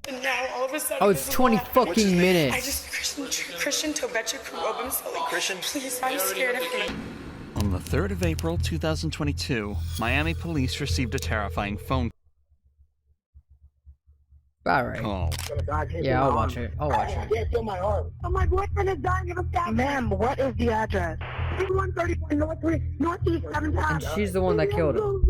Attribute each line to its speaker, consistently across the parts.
Speaker 1: And now all of a sudden,
Speaker 2: Oh, it's 20 fucking minutes.
Speaker 1: I just Christian Tobecha Kurobum Sully. Christian, please, I'm scared of him.
Speaker 3: On the 3rd of April 2022, Miami police received a terrifying phone
Speaker 2: Alright.
Speaker 3: call.
Speaker 2: Yeah, I'll watch it. I'll watch it.
Speaker 4: Can't feel my arm. Oh, my boyfriend is dying of a stab. Ma'am, what is the address? 131 Northeast 7th
Speaker 2: And she's the one that killed him.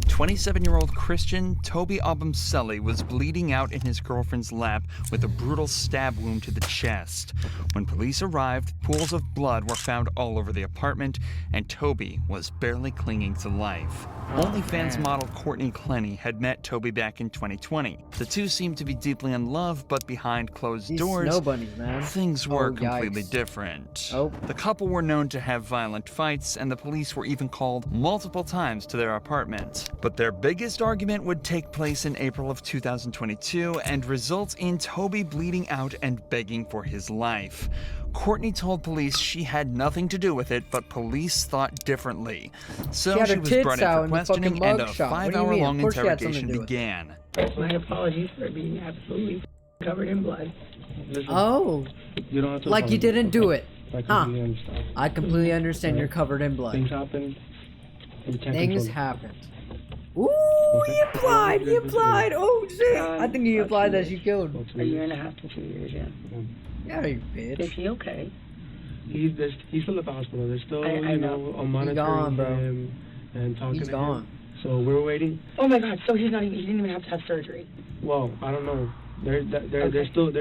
Speaker 3: 27-year-old Christian Toby Obumseli was bleeding out in his girlfriend's lap with a brutal stab wound to the chest. When police arrived, pools of blood were found all over the apartment, and Toby was barely clinging to life. OnlyFans model Courtney Clenny had met Toby back in 2020. The two seemed to be deeply in love, but behind closed doors,
Speaker 2: SNOWBUNNY, man.
Speaker 3: things were
Speaker 2: Oh,
Speaker 3: completely
Speaker 2: yikes.
Speaker 3: different.
Speaker 2: Oh.
Speaker 3: The couple were known to have violent fights, and the police were even called multiple times to their apartment. But their biggest argument would take place in April of 2022 and result in Toby bleeding out and begging for his life. Courtney told police she had nothing to do with it, but police thought differently. So
Speaker 2: had
Speaker 3: she
Speaker 2: her
Speaker 3: was
Speaker 2: tits
Speaker 3: brought in
Speaker 2: out
Speaker 3: for
Speaker 2: in the fucking
Speaker 3: questioning, and a
Speaker 2: mugshot. What do you
Speaker 3: 5-hour-long
Speaker 2: mean? Of course she had something
Speaker 3: interrogation
Speaker 2: to do with it.
Speaker 3: began.
Speaker 5: My apologies for being absolutely covered in blood.
Speaker 6: Listen,
Speaker 2: Oh,
Speaker 6: you don't have to
Speaker 2: like you didn't do it.
Speaker 6: I
Speaker 2: Huh.
Speaker 6: completely understand.
Speaker 2: I completely understand you're covered in blood.
Speaker 6: Things happen. And you can't
Speaker 2: Things
Speaker 6: control it.
Speaker 2: happened. Ooh, he applied, he applied. Oh shit. I think he applied that she killed.
Speaker 5: A year and a half to 2 years, yeah.
Speaker 2: Yeah, you
Speaker 5: Is
Speaker 2: bitch.
Speaker 5: he okay?
Speaker 6: He's still at the hospital. They're still,
Speaker 5: I know.
Speaker 6: monitoring
Speaker 2: gone, bro.
Speaker 6: him and talking
Speaker 2: He's
Speaker 6: to
Speaker 2: gone.
Speaker 6: him. So we're waiting.
Speaker 5: Oh my god, so he didn't even have to have surgery.
Speaker 6: Well, I don't know. They're
Speaker 5: Okay.
Speaker 6: still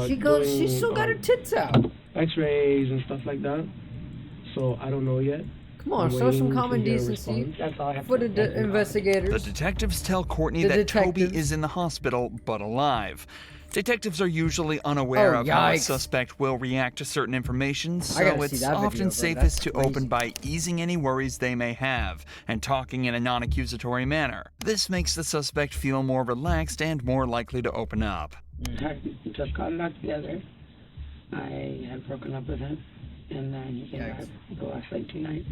Speaker 2: She still got her tits out.
Speaker 6: X-rays and stuff like that. So I don't know yet.
Speaker 2: Come on,
Speaker 6: I'm
Speaker 2: show some
Speaker 6: waiting to
Speaker 2: common
Speaker 6: hear a
Speaker 2: decency
Speaker 6: response.
Speaker 5: That's all I have
Speaker 2: for
Speaker 5: to
Speaker 2: the
Speaker 3: The
Speaker 2: investigators.
Speaker 3: detectives tell Courtney
Speaker 2: The
Speaker 3: that Toby
Speaker 2: detectives.
Speaker 3: is in the hospital, but alive. Detectives are usually unaware
Speaker 2: Oh,
Speaker 3: of how a
Speaker 2: yikes.
Speaker 3: suspect will react to certain information, so
Speaker 2: gotta see
Speaker 3: it's
Speaker 2: that video,
Speaker 3: often
Speaker 2: bro.
Speaker 3: safest to
Speaker 2: That's
Speaker 3: open
Speaker 2: crazy.
Speaker 3: by easing any worries they may have and talking in a non-accusatory manner. This makes the suspect feel more relaxed and more likely to open up.
Speaker 5: had just gotten back together. I had broken up with him, and then he came back the last like 2 nights,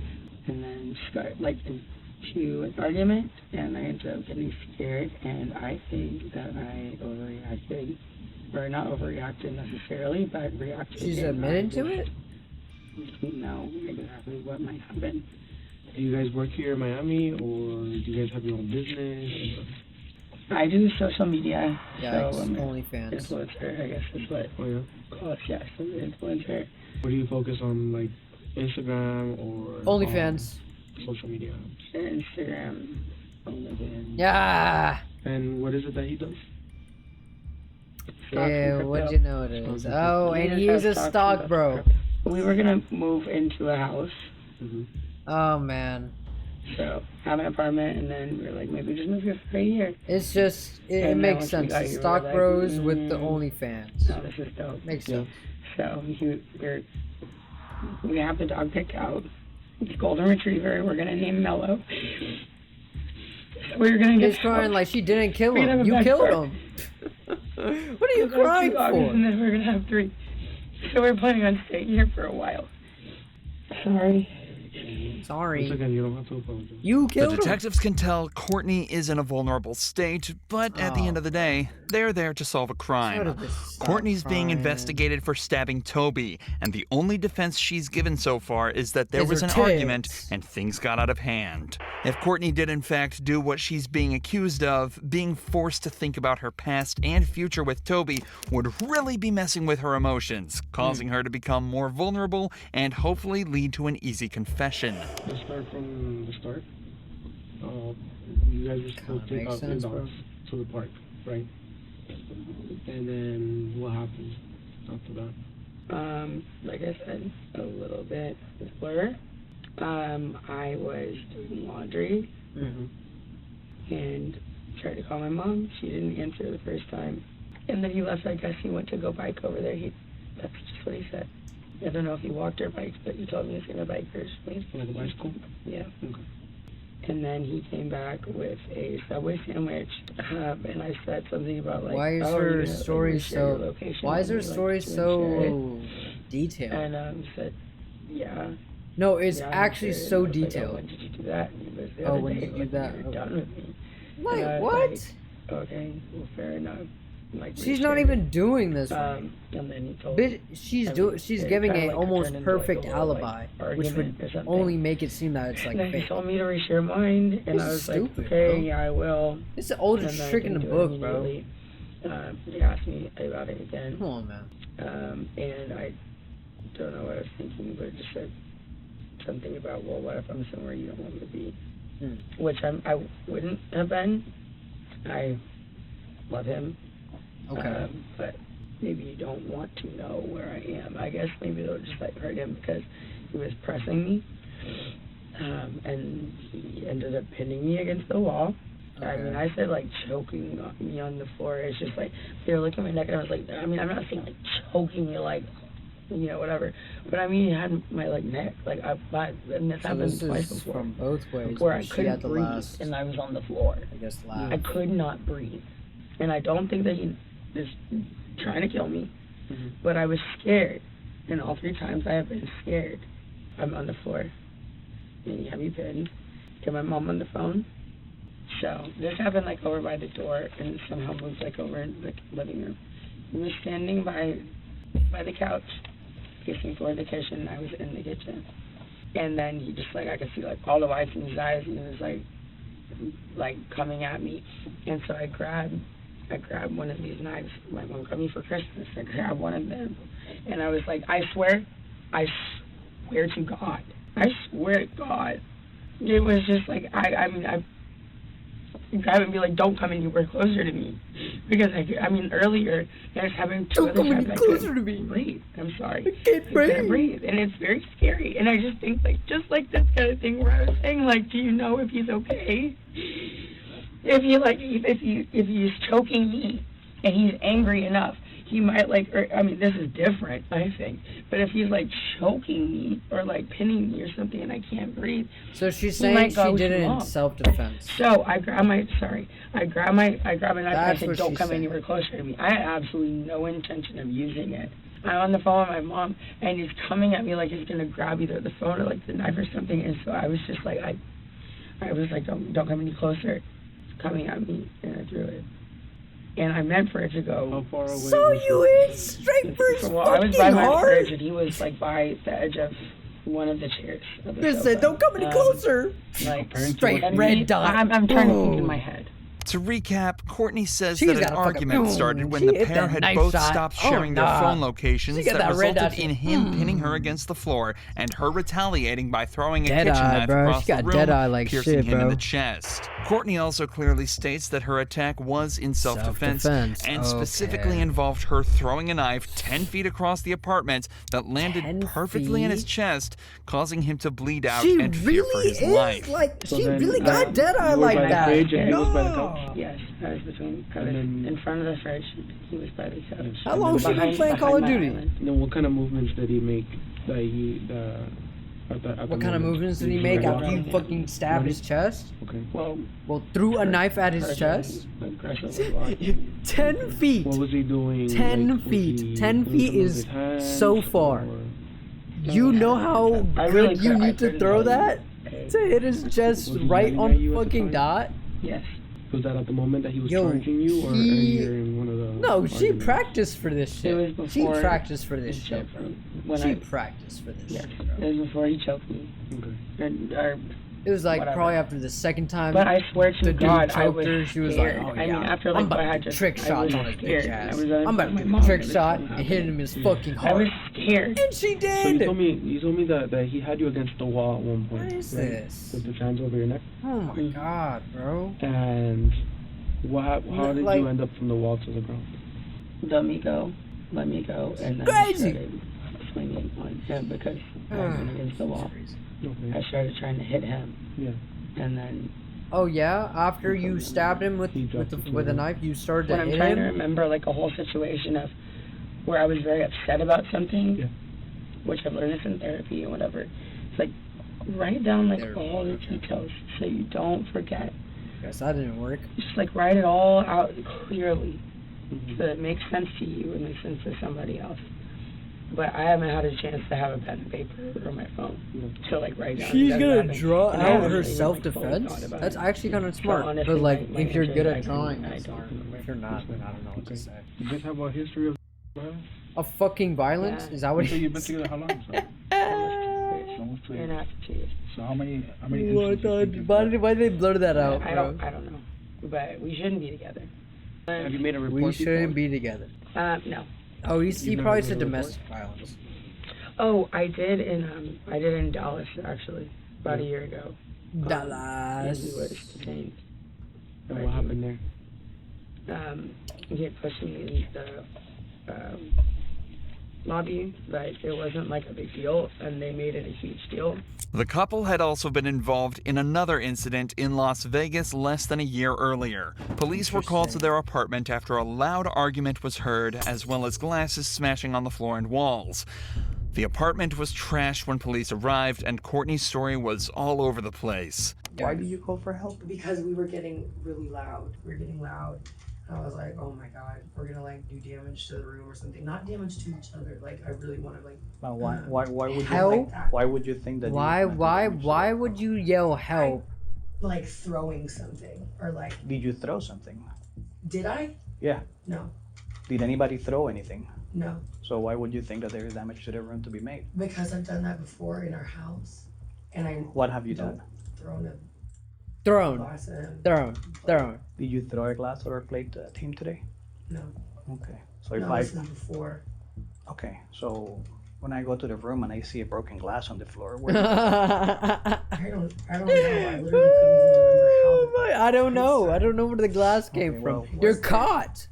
Speaker 5: and then started like into an argument, and I ended up getting scared, and I think that I overreacted, or not overreacted necessarily, but reacted.
Speaker 2: She's
Speaker 5: and
Speaker 2: admitted
Speaker 5: I
Speaker 2: to it?
Speaker 5: didn't know exactly what might happen.
Speaker 6: Do you guys work here in Miami, or do you guys have your own business?
Speaker 5: I do social media,
Speaker 2: Yikes,
Speaker 5: so I'm an
Speaker 2: OnlyFans.
Speaker 5: influencer, I guess is what
Speaker 6: Oh yeah.
Speaker 5: close, yes, I'm an influencer.
Speaker 6: What do you focus on, like Instagram or
Speaker 2: OnlyFans.
Speaker 6: social media?
Speaker 5: Instagram, OnlyFans.
Speaker 2: Yeah.
Speaker 6: And what is it that he does?
Speaker 2: Yeah, what'd you know it is? Oh, and he's a stock bro.
Speaker 5: We were gonna move into a house,
Speaker 2: Oh man.
Speaker 5: so have an apartment, and then we were like, maybe just move here for a year.
Speaker 2: It's just, it
Speaker 5: And then
Speaker 2: makes
Speaker 5: once we
Speaker 2: sense.
Speaker 5: got
Speaker 2: The
Speaker 5: here, we
Speaker 2: stock
Speaker 5: were like,
Speaker 2: bros with the OnlyFans.
Speaker 5: No, this is dope.
Speaker 2: Makes
Speaker 6: Yeah.
Speaker 2: sense.
Speaker 5: So we have the dog picked out. It's a golden retriever. We're gonna name Mello. So we're gonna get
Speaker 2: He's crying like she didn't kill
Speaker 5: We're gonna
Speaker 2: him.
Speaker 5: have a
Speaker 2: You
Speaker 5: backyard.
Speaker 2: killed him. What are you
Speaker 5: We're gonna have
Speaker 2: crying
Speaker 5: 2 dogs,
Speaker 2: for?
Speaker 5: and then we're gonna have 3. So we're planning on staying here for a while. Sorry.
Speaker 2: Sorry.
Speaker 6: It's okay, you don't have to apologize.
Speaker 2: You
Speaker 3: The
Speaker 2: killed him.
Speaker 3: detectives can tell Courtney is in a vulnerable state, but at the
Speaker 2: Oh.
Speaker 3: end of the day, they're there to solve a
Speaker 2: Shut
Speaker 3: crime.
Speaker 2: up, this stop
Speaker 3: Courtney's being
Speaker 2: crying.
Speaker 3: investigated for stabbing Toby, and the only defense she's given so far is that there
Speaker 2: Is
Speaker 3: was
Speaker 2: her
Speaker 3: an
Speaker 2: tits.
Speaker 3: argument and things got out of hand. If Courtney did in fact do what she's being accused of, being forced to think about her past and future with Toby would really be messing with her emotions, causing her to become more vulnerable and hopefully lead to an easy confession.
Speaker 6: Let's start from the start. You guys were supposed to take
Speaker 2: makes
Speaker 6: out your
Speaker 2: sense, bro.
Speaker 6: dogs to the park, right? And then what happened after that?
Speaker 5: Like I said, a little bit blur. I was doing laundry and tried to call my mom. She didn't answer the first time. And then he left. I guess he went to go bike over there. That's just what he said. I don't know if he walked or biked, but he told me he's gonna bike personally.
Speaker 6: Like a bicycle?
Speaker 5: Yeah.
Speaker 6: Okay.
Speaker 5: And then he came back with a Subway sandwich, and I said something about like,
Speaker 2: Why is
Speaker 5: oh,
Speaker 2: her
Speaker 5: you're gonna
Speaker 2: story
Speaker 5: share your
Speaker 2: so?
Speaker 5: location
Speaker 2: Why is
Speaker 5: with
Speaker 2: her
Speaker 5: me, like,
Speaker 2: story
Speaker 5: to share it.
Speaker 2: so detailed?
Speaker 5: And said, yeah.
Speaker 2: No, it's
Speaker 5: yeah, I'm
Speaker 2: actually
Speaker 5: sure.
Speaker 2: so
Speaker 5: And I was like, oh,
Speaker 2: detailed.
Speaker 5: when did you do that? And he goes, the
Speaker 2: Oh,
Speaker 5: other
Speaker 2: when
Speaker 5: day,
Speaker 2: did you do
Speaker 5: like,
Speaker 2: that?
Speaker 5: when
Speaker 2: Okay.
Speaker 5: you're done with me.
Speaker 2: Like
Speaker 5: And I was
Speaker 2: what?
Speaker 5: like, okay, well, fair enough. Like,
Speaker 2: She's not even doing this.
Speaker 5: And then he told
Speaker 2: Bitch, she's giving a almost perfect alibi, which would only make it seem that it's like
Speaker 5: and then he
Speaker 2: fake.
Speaker 5: told me to reach your mind, and
Speaker 2: This
Speaker 5: I
Speaker 2: is
Speaker 5: was
Speaker 2: stupid,
Speaker 5: like, okay,
Speaker 2: bro.
Speaker 5: yeah, I will.
Speaker 2: It's the oldest
Speaker 5: And then I
Speaker 2: trick in the
Speaker 5: didn't do it
Speaker 2: book, bro.
Speaker 5: immediately. He asked me about it again.
Speaker 2: Come on, man.
Speaker 5: And I don't know what I was thinking, but it just said something about, well, what if I'm somewhere you don't want me to be? Which I wouldn't have been. I love him.
Speaker 2: Okay.
Speaker 5: But maybe you don't want to know where I am. I guess maybe they'll just like hurt him because he was pressing me. And he ended up pinning me against the wall.
Speaker 2: Okay.
Speaker 5: I mean, I said like choking me on the floor. It's just like, they were looking at my neck and I was like, I mean, I'm not saying like choking you like, you know, whatever. But I mean, he had my like neck, like and this happened
Speaker 2: this
Speaker 5: twice
Speaker 2: is
Speaker 5: before.
Speaker 2: from both ways.
Speaker 5: Where I
Speaker 2: She
Speaker 5: couldn't
Speaker 2: had the
Speaker 5: breathe
Speaker 2: last,
Speaker 5: and I was on the floor.
Speaker 2: I guess, laugh.
Speaker 5: I could not breathe. And I don't think that he is trying to kill me, but I was scared. And all 3 times I have been scared. I'm on the floor. And you have me pinned. Get my mom on the phone. So this happened like over by the door and somehow moved like over in the living room. He was standing by the couch, facing toward the kitchen, and I was in the kitchen. And then he just like, I could see like all the whites in his eyes, and he was like coming at me. And so I grabbed one of these knives. My mom got me for Christmas. I grabbed one of them, and I was like, I swear to God, I swear to God. It was just like, I mean, I grab and be like, don't come anywhere closer to me. Because, I mean, earlier, I was having 2 other times I couldn't breathe. I'm sorry.
Speaker 2: I can't breathe.
Speaker 5: And it's very scary. And I just think, like, just like this kind of thing where I was saying, like, do you know if he's okay? If he's choking me and he's angry enough, he might like, I mean, this is different, I think. But if he's like choking me or like pinning me or something and I can't breathe,
Speaker 2: so she's saying she did it in self-defense.
Speaker 5: So I grab a knife and I said, don't come anywhere closer to me. I had absolutely no intention of using it. I'm on the phone with my mom and he's coming at me like he's gonna grab either the phone or like the knife or something. And so I was just like, I was like, don't come any closer. It's coming at me, and I threw it. And I meant for it to go.
Speaker 6: How far away?
Speaker 2: So you hit straight for his
Speaker 5: Well, I was by
Speaker 2: fucking
Speaker 5: my
Speaker 2: heart?
Speaker 5: fridge, and he was like by the edge of one of the chairs. Of the
Speaker 2: Just
Speaker 5: sofa.
Speaker 2: said, don't come any closer.
Speaker 5: Like
Speaker 2: Straight
Speaker 5: and
Speaker 2: red
Speaker 5: he-
Speaker 2: dot.
Speaker 5: I'm trying to think in
Speaker 2: Boom.
Speaker 5: my head.
Speaker 3: To recap, Courtney says
Speaker 2: She's
Speaker 3: that an
Speaker 2: got a fucking
Speaker 3: argument
Speaker 2: boom.
Speaker 3: started when
Speaker 2: She
Speaker 3: the
Speaker 2: hit
Speaker 3: pair
Speaker 2: that
Speaker 3: had
Speaker 2: knife
Speaker 3: both
Speaker 2: shot.
Speaker 3: stopped
Speaker 2: Oh,
Speaker 3: sharing their
Speaker 2: nah.
Speaker 3: phone locations
Speaker 2: She got
Speaker 3: that
Speaker 2: that red
Speaker 3: resulted
Speaker 2: dot.
Speaker 3: in him pinning her against the floor and her retaliating by throwing a
Speaker 2: Dead
Speaker 3: kitchen
Speaker 2: eye,
Speaker 3: knife
Speaker 2: bro.
Speaker 3: across
Speaker 2: She got
Speaker 3: the room,
Speaker 2: dead eye like
Speaker 3: piercing
Speaker 2: shit,
Speaker 3: him in
Speaker 2: bro.
Speaker 3: the chest. Courtney also clearly states that her attack was in self-defense and specifically
Speaker 2: okay.
Speaker 3: involved her throwing a knife 10 feet across the apartment that landed
Speaker 2: 10
Speaker 3: perfectly in his
Speaker 2: feet?
Speaker 3: chest, causing him to bleed out
Speaker 2: She
Speaker 3: and fear for
Speaker 2: really
Speaker 3: his
Speaker 2: is
Speaker 3: life.
Speaker 2: like,
Speaker 6: So
Speaker 2: she
Speaker 6: then,
Speaker 2: really got dead eye
Speaker 6: you were
Speaker 2: like
Speaker 6: by the
Speaker 2: that.
Speaker 6: fridge and he was by the couch?
Speaker 5: Yes, I was in front of the fridge. He was by the couch.
Speaker 2: How long she been
Speaker 5: Behind-
Speaker 2: playing Call of
Speaker 5: behind my
Speaker 2: Duty?
Speaker 5: island.
Speaker 6: And then what kind of movements did he make
Speaker 2: What kind of movements did he make after you fucking stabbed his chest?
Speaker 6: Okay.
Speaker 5: Well,
Speaker 2: Threw a knife at his
Speaker 5: person
Speaker 2: chest?
Speaker 5: aggressively walking.
Speaker 2: 10 feet.
Speaker 6: What was he doing?
Speaker 2: 10
Speaker 6: Like, was
Speaker 2: feet.
Speaker 6: he
Speaker 2: 10
Speaker 6: doing
Speaker 2: feet
Speaker 6: something with
Speaker 2: is
Speaker 6: his hands,
Speaker 2: so far.
Speaker 6: or-
Speaker 2: You know how
Speaker 5: I really
Speaker 2: good you
Speaker 5: could- I
Speaker 2: need to
Speaker 5: couldn't
Speaker 2: throw
Speaker 5: tell you.
Speaker 2: that? To hit his chest
Speaker 6: Was he
Speaker 2: right
Speaker 6: yelling
Speaker 2: on
Speaker 6: at you at the
Speaker 2: fucking
Speaker 6: time?
Speaker 2: dot?
Speaker 5: Yes.
Speaker 6: Was that at the moment that he was
Speaker 2: Yo,
Speaker 6: charging you, or
Speaker 2: he-
Speaker 6: earlier in one of the?
Speaker 2: No, she
Speaker 6: arguments?
Speaker 2: practiced for this
Speaker 5: It was
Speaker 2: shit. She
Speaker 5: before
Speaker 2: practiced for this
Speaker 5: he
Speaker 2: shit,
Speaker 5: choked
Speaker 2: bro.
Speaker 5: me. When
Speaker 2: She
Speaker 5: I
Speaker 2: practiced for this
Speaker 5: yes,
Speaker 2: shit,
Speaker 5: it
Speaker 2: bro.
Speaker 5: was before he choked me.
Speaker 6: Okay.
Speaker 2: It was like
Speaker 5: whatever.
Speaker 2: probably after the second time.
Speaker 5: But I swear to
Speaker 2: the dude
Speaker 5: God, I
Speaker 2: choked
Speaker 5: was
Speaker 2: her. She was
Speaker 5: scared.
Speaker 2: like, "Oh yeah,
Speaker 5: I mean, after
Speaker 2: I'm
Speaker 5: like
Speaker 2: about
Speaker 5: what I
Speaker 2: to
Speaker 5: had
Speaker 2: do
Speaker 5: just,
Speaker 2: trick
Speaker 5: I
Speaker 2: shots
Speaker 5: was
Speaker 2: on his
Speaker 5: scared.
Speaker 2: bitch ass.
Speaker 5: I was
Speaker 2: I'm about to
Speaker 5: my
Speaker 2: do
Speaker 5: mom
Speaker 2: a trick
Speaker 5: was
Speaker 2: shot
Speaker 5: like,
Speaker 2: and hit him in his fucking
Speaker 5: I was
Speaker 2: heart."
Speaker 5: scared.
Speaker 2: And she
Speaker 6: So you
Speaker 2: did.
Speaker 6: told me that he had you against the wall at one point.
Speaker 2: What is
Speaker 6: right?
Speaker 2: this?
Speaker 6: With his hands over your neck.
Speaker 2: Oh my god, bro.
Speaker 6: And how did
Speaker 2: Like-
Speaker 6: you end up from the wall to the ground?
Speaker 5: Let me go, and then
Speaker 2: Crazy.
Speaker 5: I started swinging on him because I went against the wall.
Speaker 6: Okay.
Speaker 5: I started trying to hit him,
Speaker 6: Yeah.
Speaker 5: and then
Speaker 2: Oh yeah, after you stabbed him with
Speaker 6: He dropped it to
Speaker 2: with a
Speaker 6: him.
Speaker 2: knife, you started
Speaker 5: when
Speaker 2: to
Speaker 5: I'm
Speaker 2: hit
Speaker 5: trying to
Speaker 2: him.
Speaker 5: remember like a whole situation of where I was very upset about something,
Speaker 6: Yeah.
Speaker 5: which I've learned this in therapy and whatever. It's like write down like all the details so you don't forget.
Speaker 2: Guess that didn't work.
Speaker 5: Just like write it all out clearly
Speaker 6: Mhm.
Speaker 5: so that it makes sense to you and makes sense to somebody else. but I haven't had a chance to have a pen and paper or my phone to like write down.
Speaker 2: She's
Speaker 5: It
Speaker 2: gonna
Speaker 5: doesn't happen.
Speaker 2: draw
Speaker 5: And I
Speaker 2: out
Speaker 5: haven't
Speaker 2: her
Speaker 5: even, like,
Speaker 2: self-defense?
Speaker 5: fully thought about
Speaker 2: That's
Speaker 5: it.
Speaker 2: actually kind of
Speaker 5: So
Speaker 2: smart.
Speaker 5: honestly,
Speaker 2: But like,
Speaker 5: my
Speaker 2: if you're good
Speaker 5: answer
Speaker 2: at
Speaker 5: is
Speaker 2: drawing,
Speaker 5: I
Speaker 2: that's
Speaker 5: don't
Speaker 2: smart.
Speaker 5: remember.
Speaker 2: If you're not, then I don't know what to say.
Speaker 6: You guys have a history of violence?
Speaker 2: Of fucking violence?
Speaker 5: Yeah.
Speaker 2: Is that what
Speaker 6: So
Speaker 2: he
Speaker 6: you've been together how long? So, almost 2
Speaker 5: You're
Speaker 6: years.
Speaker 5: not cheating.
Speaker 6: So how many
Speaker 2: What
Speaker 6: instances
Speaker 2: the-
Speaker 6: did you
Speaker 2: why
Speaker 6: have?
Speaker 2: did they blur that out,
Speaker 5: I
Speaker 2: bro?
Speaker 5: don't know, but we shouldn't be together.
Speaker 6: Have you made a report
Speaker 2: We shouldn't
Speaker 6: before?
Speaker 2: be together.
Speaker 5: No.
Speaker 2: Oh, he
Speaker 6: You've
Speaker 2: probably
Speaker 6: never
Speaker 2: said
Speaker 6: made a
Speaker 2: domestic violence.
Speaker 5: Oh, I did in Dallas actually about a year ago. And he
Speaker 2: Dallas.
Speaker 5: was detained.
Speaker 6: And what happened there?
Speaker 5: He had pushed me in the lobby, but it wasn't like a big deal, and they made it a huge deal.
Speaker 3: The couple had also been involved in another incident in Las Vegas less than a year earlier. Police were called to their apartment after a loud argument was heard, as well as glasses smashing on the floor and walls. The apartment was trashed when police arrived, and Courtney's story was all over the place.
Speaker 7: Why did you call for help?
Speaker 1: Because we were getting really loud. We were getting loud. And I was like, oh my God, we're gonna like do damage to the room or something. Not damage to each other. Like I really wanna like
Speaker 7: Why would you
Speaker 2: Help?
Speaker 7: think, why would you think that?
Speaker 2: Why would you yell help?
Speaker 1: like throwing something. Or like,
Speaker 7: Did you throw something?
Speaker 1: did I?
Speaker 7: Yeah.
Speaker 1: No.
Speaker 7: Did anybody throw anything?
Speaker 1: No.
Speaker 7: So why would you think that there is damage to the room to be made?
Speaker 1: Because I've done that before in our house. And I
Speaker 7: What have you
Speaker 1: don't
Speaker 7: done?
Speaker 1: thrown a
Speaker 2: Thrown.
Speaker 1: glass at him.
Speaker 2: Thrown.
Speaker 7: Did you throw a glass or a plate at him today?
Speaker 1: No.
Speaker 7: Okay. So if
Speaker 1: No,
Speaker 7: I
Speaker 1: this was before.
Speaker 7: okay, so when I go to the room and I see a broken glass on the floor, where
Speaker 1: I don't know. I literally couldn't even remember how the
Speaker 2: I don't know. I don't know where the glass came
Speaker 7: Okay,
Speaker 2: from.
Speaker 7: well,
Speaker 2: You're caught.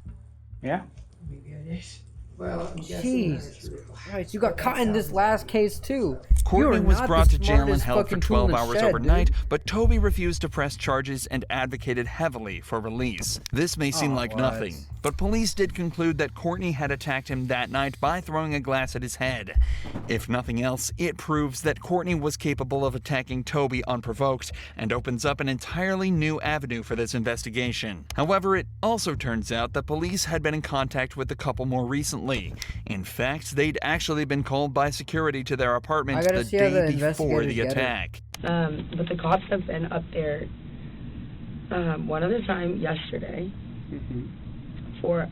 Speaker 7: yeah.
Speaker 1: maybe I did. Well, I'm guessing
Speaker 2: Jesus
Speaker 1: that it's real.
Speaker 2: Christ, you got caught in this last case too.
Speaker 3: Courtney
Speaker 2: You're
Speaker 3: was
Speaker 2: not
Speaker 3: brought
Speaker 2: the
Speaker 3: to jail and
Speaker 2: smartest
Speaker 3: held for
Speaker 2: fucking tool in
Speaker 3: 12
Speaker 2: the
Speaker 3: hours
Speaker 2: shed,
Speaker 3: overnight,
Speaker 2: dude.
Speaker 3: but Toby refused to press charges and advocated heavily for release. This may seem like
Speaker 2: what?
Speaker 3: nothing, but police did conclude that Courtney had attacked him that night by throwing a glass at his head. If nothing else, it proves that Courtney was capable of attacking Toby unprovoked and opens up an entirely new avenue for this investigation. However, it also turns out that police had been in contact with the couple more recently. In fact, they'd actually been called by security to their apartment
Speaker 2: I gotta
Speaker 3: the
Speaker 2: see how
Speaker 3: day
Speaker 2: the
Speaker 3: before
Speaker 2: investigators
Speaker 3: the
Speaker 2: get it.
Speaker 3: attack.
Speaker 5: But the cops have been up there one other time yesterday for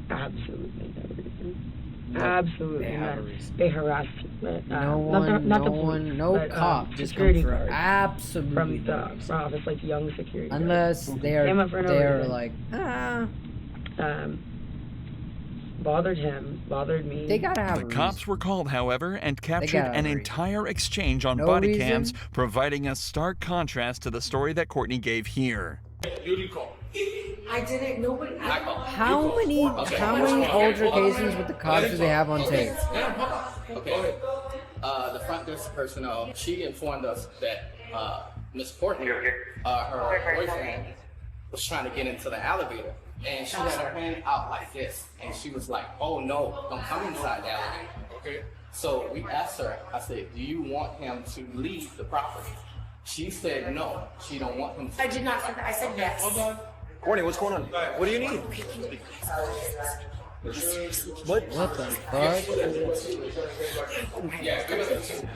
Speaker 5: absolutely no reason. Absolutely
Speaker 2: They have a
Speaker 5: none.
Speaker 2: reason.
Speaker 5: They harassed
Speaker 2: No
Speaker 5: not the
Speaker 2: one,
Speaker 5: police,
Speaker 2: no
Speaker 5: but,
Speaker 2: cop just
Speaker 5: security
Speaker 2: comes for
Speaker 5: guards
Speaker 2: absolutely
Speaker 5: from
Speaker 2: no
Speaker 5: the
Speaker 2: reason.
Speaker 5: front office, like young security guards.
Speaker 2: Unless they
Speaker 5: Came
Speaker 2: are
Speaker 5: up for no reason.
Speaker 2: like,
Speaker 5: Bothered him, bothered me.
Speaker 2: they gotta have
Speaker 3: The
Speaker 2: a
Speaker 3: cops
Speaker 2: reason.
Speaker 3: were called, however, and captured
Speaker 2: gotta
Speaker 3: an
Speaker 2: agree.
Speaker 3: entire exchange on
Speaker 2: No
Speaker 3: body
Speaker 2: reason?
Speaker 3: cams, providing a stark contrast to the story that Courtney gave here.
Speaker 1: I didn't. Nobody.
Speaker 2: How many altercations with the cops do they have on tape?
Speaker 8: Okay. The front desk personnel, she informed us that Miss Courtney, her boyfriend, was trying to get into the elevator. And she had her hand out like this. And she was like, oh no, don't come inside the elevator. Okay. So we asked her, I said, do you want him to leave the property? She said no, she don't want him to.
Speaker 1: I did not say that. I said yes.
Speaker 9: Courtney, what's going on? What do you need?
Speaker 2: What the fuck?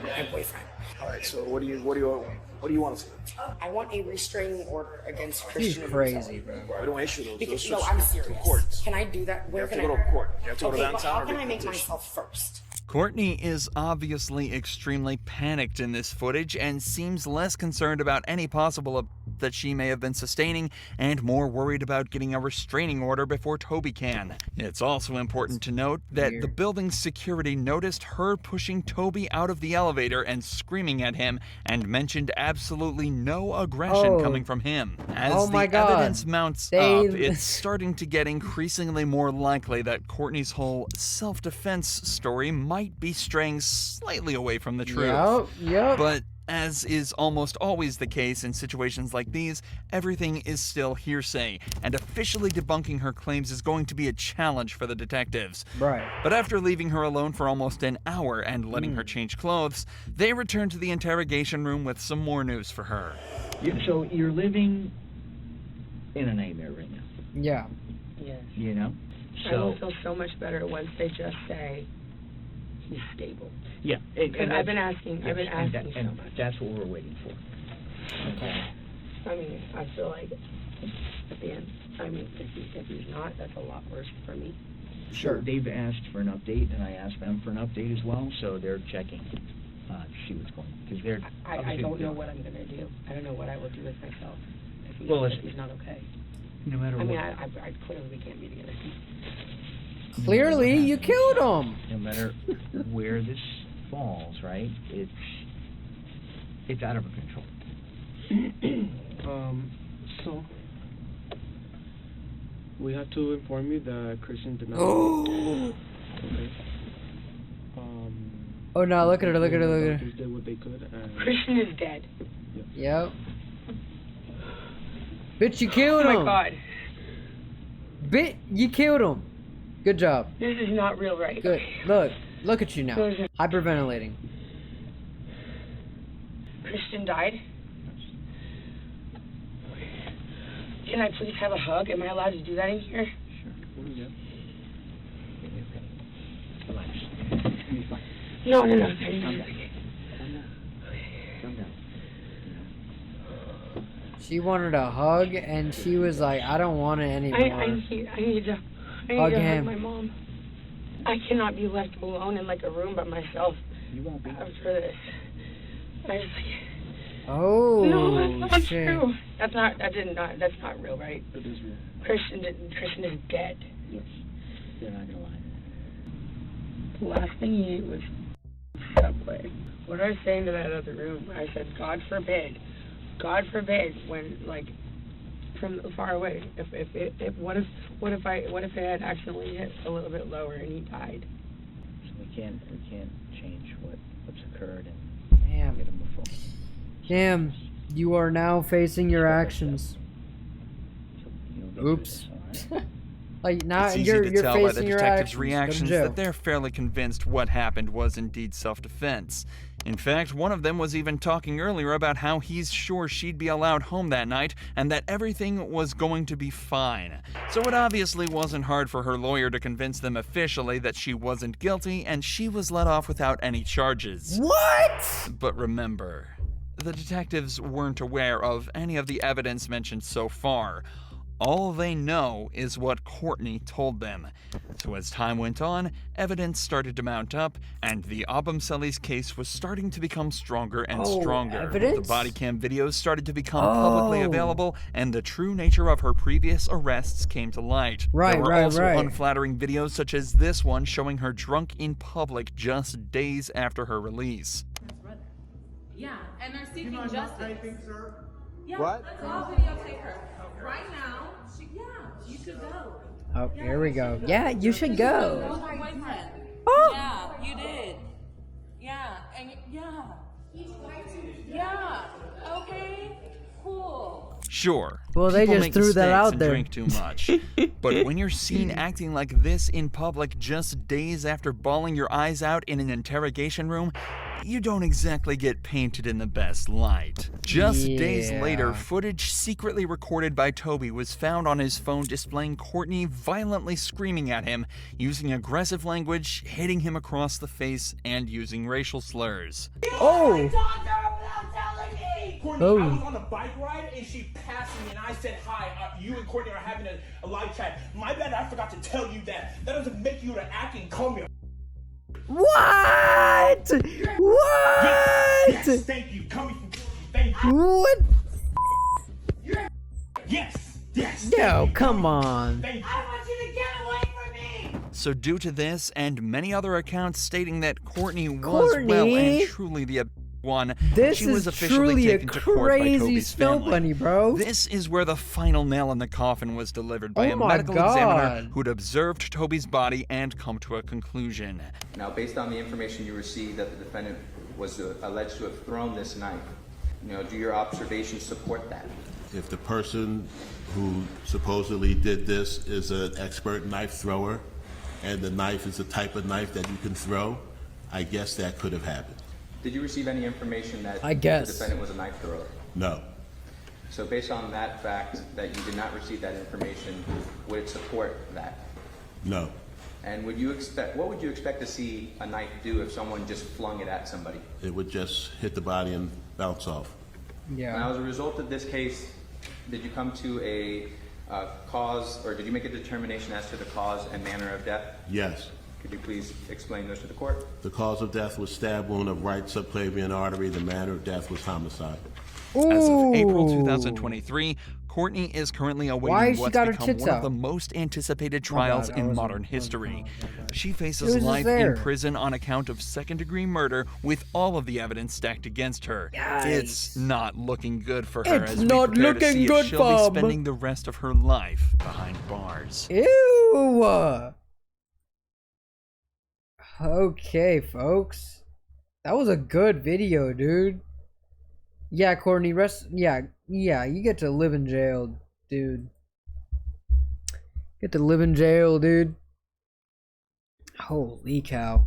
Speaker 1: My boyfriend.
Speaker 9: All right. So what do you want us to do?
Speaker 1: I want a restraining order against
Speaker 2: He's
Speaker 1: Christian.
Speaker 2: crazy, bro.
Speaker 9: We don't issue those.
Speaker 1: Because,
Speaker 9: Those
Speaker 1: no,
Speaker 9: are
Speaker 1: I'm
Speaker 9: to
Speaker 1: serious.
Speaker 9: court.
Speaker 1: Can I do that? Where
Speaker 9: You have
Speaker 1: can
Speaker 9: to
Speaker 1: I
Speaker 9: go to court. You have to go to
Speaker 1: Okay, but
Speaker 9: downtown
Speaker 1: how
Speaker 9: or
Speaker 1: can
Speaker 9: get
Speaker 1: I make
Speaker 9: petition.
Speaker 1: myself first?
Speaker 3: Courtney is obviously extremely panicked in this footage and seems less concerned about any possible that she may have been sustaining and more worried about getting a restraining order before Toby can. It's also important to note that the building's security noticed her pushing Toby out of the elevator and screaming at him and mentioned absolutely no aggression
Speaker 2: Oh.
Speaker 3: coming from him. As
Speaker 2: Oh my
Speaker 3: the
Speaker 2: God.
Speaker 3: evidence mounts
Speaker 2: They-
Speaker 3: up, it's starting to get increasingly more likely that Courtney's whole self-defense story might be straying slightly away from the truth.
Speaker 2: Yep.
Speaker 3: But as is almost always the case in situations like these, everything is still hearsay, and officially debunking her claims is going to be a challenge for the detectives.
Speaker 2: Right.
Speaker 3: But after leaving her alone for almost an hour and letting her change clothes, they return to the interrogation room with some more news for her.
Speaker 10: So you're living in a nightmare right now,
Speaker 2: Yeah.
Speaker 5: Yes.
Speaker 10: you know?
Speaker 5: I will feel so much better once they just say he's stable.
Speaker 10: Yeah.
Speaker 5: Because I've been asking so
Speaker 10: and
Speaker 5: much.
Speaker 10: that's what we're waiting for. Okay.
Speaker 5: I mean, I feel like at the end, I mean, if he's not, that's a lot worse for me.
Speaker 10: Sure. They've asked for an update, and I asked them for an update as well, so they're checking to see what's going on. Because they're
Speaker 5: I don't know what I'm going to do. I don't know what I will do with myself if he's not okay.
Speaker 10: No matter what.
Speaker 5: I mean, I clearly we can't be together.
Speaker 2: Clearly, you killed him.
Speaker 10: No matter where this falls, right? It's out of our control.
Speaker 6: So we have to inform you that Christian did not.
Speaker 2: Oh.
Speaker 6: Okay.
Speaker 2: Oh no! Look at her! Look at her! Look at her!
Speaker 6: Doctors did what they could. And
Speaker 5: Christian is dead.
Speaker 2: Yep. Bitch, you killed him.
Speaker 5: Oh my god.
Speaker 2: Bitch, you killed him. Good job.
Speaker 5: This is not real, right?
Speaker 2: Good. Look at you now. Hyperventilating.
Speaker 5: Christian died. Can I please have a hug? Am I allowed to do that in here?
Speaker 10: Sure. Yeah. Okay. Relax. You'll be fine.
Speaker 5: No.
Speaker 10: Calm down. Calm down.
Speaker 2: She wanted a hug, and she was like, "I don't want it anymore."
Speaker 5: I need to hug my mom. I cannot be left alone in like a room by myself.
Speaker 10: You won't be.
Speaker 5: After this.
Speaker 2: Oh,
Speaker 5: no, that's not
Speaker 2: shit.
Speaker 5: true. That's not real, right?
Speaker 6: it is real.
Speaker 5: Christian is dead.
Speaker 10: Yes. They're not gonna lie.
Speaker 5: The last thing he ate was Subway. What I was saying to that other room, I said, God forbid, when like from far away, what if it had accidentally hit a little bit lower and he died?
Speaker 10: So we can't change what's occurred and
Speaker 2: Damn.
Speaker 10: get him before.
Speaker 2: Damn, you are now facing your actions.
Speaker 10: So, you'll get
Speaker 2: Oops.
Speaker 10: through this, all right?
Speaker 2: Like now
Speaker 3: It's easy
Speaker 2: you're
Speaker 3: to tell by the
Speaker 2: facing your
Speaker 3: detectives'
Speaker 2: actions. Go to
Speaker 3: reactions
Speaker 2: jail.
Speaker 3: that they're fairly convinced what happened was indeed self-defense. In fact, one of them was even talking earlier about how he's sure she'd be allowed home that night and that everything was going to be fine. So it obviously wasn't hard for her lawyer to convince them officially that she wasn't guilty and she was let off without any charges.
Speaker 2: What?
Speaker 3: But remember, the detectives weren't aware of any of the evidence mentioned so far. All they know is what Courtney told them. So as time went on, evidence started to mount up, and the Abumseli's case was starting to become stronger and stronger.
Speaker 2: Evidence?
Speaker 3: The body cam videos started to become publicly available, and the true nature of her previous arrests came to light.
Speaker 2: Right,
Speaker 3: there were
Speaker 2: right,
Speaker 3: also
Speaker 2: right.
Speaker 3: unflattering videos such as this one showing her drunk in public just days after her release.
Speaker 11: Yeah, and they're seeking justice.
Speaker 9: sir?
Speaker 11: Yeah,
Speaker 9: What?
Speaker 11: let's all videotape her. Right now, you should go.
Speaker 2: Oh, here we go. Yeah, you should go.
Speaker 11: That was my boyfriend.
Speaker 2: Oh.
Speaker 11: Yeah, you did. Yeah, and yeah. Yeah, okay, cool.
Speaker 3: Sure,
Speaker 2: Well, they
Speaker 3: people
Speaker 2: just
Speaker 3: make
Speaker 2: threw that
Speaker 3: mistakes
Speaker 2: out
Speaker 3: and
Speaker 2: there.
Speaker 3: drink too much. But when you're seen acting like this in public just days after bawling your eyes out in an interrogation room, you don't exactly get painted in the best light. Just days later, footage secretly recorded by Toby was found on his phone displaying Courtney violently screaming at him, using aggressive language, hitting him across the face, and using racial slurs.
Speaker 2: Oh!
Speaker 12: Courtney, I was on a bike ride and she passed me and I said, hi, you and Courtney are having a live chat. My bad, I forgot to tell you that. That doesn't make you to act and call me a
Speaker 2: What? What?
Speaker 12: Yes, thank you. Coming from Courtney, thank you.
Speaker 2: What?
Speaker 12: Yes, yes.
Speaker 2: No, come on.
Speaker 12: Thank you.
Speaker 11: I want you to get away from me!
Speaker 3: So due to this and many other accounts stating that Courtney was well and truly the one,
Speaker 2: This
Speaker 3: she was
Speaker 2: is
Speaker 3: officially
Speaker 2: truly a
Speaker 3: taken to court by
Speaker 2: crazy
Speaker 3: Toby's
Speaker 2: Snow
Speaker 3: family.
Speaker 2: Bunny, bro.
Speaker 3: This is where the final nail in the coffin was delivered by
Speaker 2: Oh
Speaker 3: a
Speaker 2: my
Speaker 3: medical
Speaker 2: God.
Speaker 3: examiner who'd observed Toby's body and come to a conclusion.
Speaker 13: Now, based on the information you received that the defendant was alleged to have thrown this knife, do your observations support that?
Speaker 14: If the person who supposedly did this is an expert knife thrower, and the knife is the type of knife that you can throw, I guess that could have happened.
Speaker 13: Did you receive any information that
Speaker 2: I guess.
Speaker 13: the defendant was a knife thrower?
Speaker 14: No.
Speaker 13: So based on that fact that you did not receive that information, would it support that?
Speaker 14: No.
Speaker 13: And what would you expect to see a knife do if someone just flung it at somebody?
Speaker 14: It would just hit the body and bounce off.
Speaker 2: Yeah.
Speaker 13: Now, as a result of this case, did you come to a cause, or did you make a determination as to the cause and manner of death?
Speaker 14: Yes.
Speaker 13: Could you please explain those to the court?
Speaker 14: The cause of death was stab wound of right subclavian artery. The manner of death was homicide.
Speaker 3: As of April 2023, Courtney is currently awaiting what's become one of the most anticipated trials in modern history. She faces life in prison on account of second-degree murder with all of the evidence stacked against her. It's not looking good for her as we prepare to see if she'll be spending the rest of her life behind bars.
Speaker 2: Ew! Okay, folks. That was a good video, dude. Yeah, Courtney, yeah, you get to live in jail, dude. Get to live in jail, dude. Holy cow.